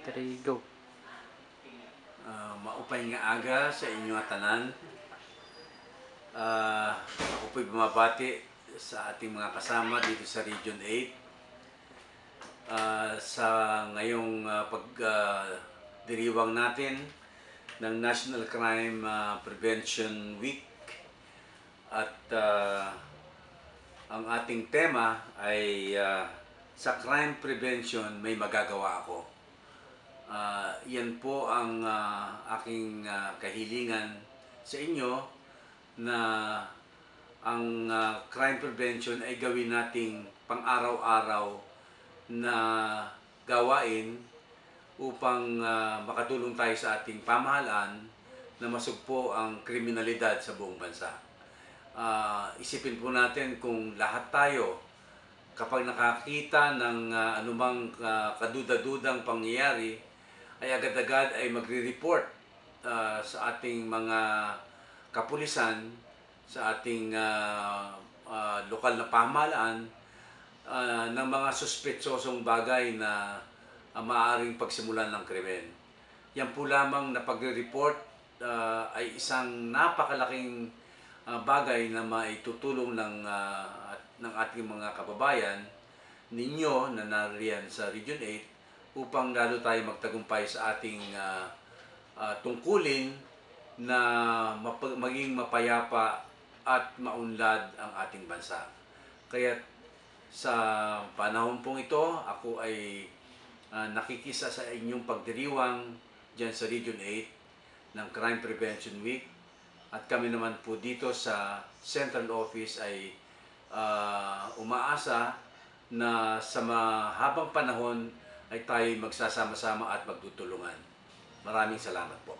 3, go. Maupay nga aga sa inyong tanan. Ako po'y bumabati sa ating mga kasama dito sa Region 8 sa ngayong pagdiriwang natin ng National Crime Prevention Week. At ang ating tema ay sa crime prevention may magagawa ako. Yan po ang aking kahilingan sa inyo na ang crime prevention ay gawin nating pang-araw-araw na gawain upang makatulong tayo sa ating pamahalaan na masugpo ang kriminalidad sa buong bansa. Isipin po natin kung lahat tayo kapag nakakita ng anumang kaduda-dudang pangyayari ay agad-agad ay magre-report sa ating mga kapulisan, sa ating lokal na pamahalaan ng mga suspetsosong bagay na maaaring pagsimulan ng krimen. Yan po lamang na pagre-report ay isang napakalaking bagay na maitutulong ng ating mga kababayan ninyo na nariyan sa Region 8 upang lalo tayo magtagumpay sa ating tungkulin na maging mapayapa at maunlad ang ating bansa. Kaya sa panahon pong ito, ako ay nakikisa sa inyong pagdiriwang dyan sa Region 8 ng Crime Prevention Week. At kami naman po dito sa Central Office ay umaasa na sa mahabang panahon ay tayo magsasama-sama at magtutulungan. Maraming salamat po.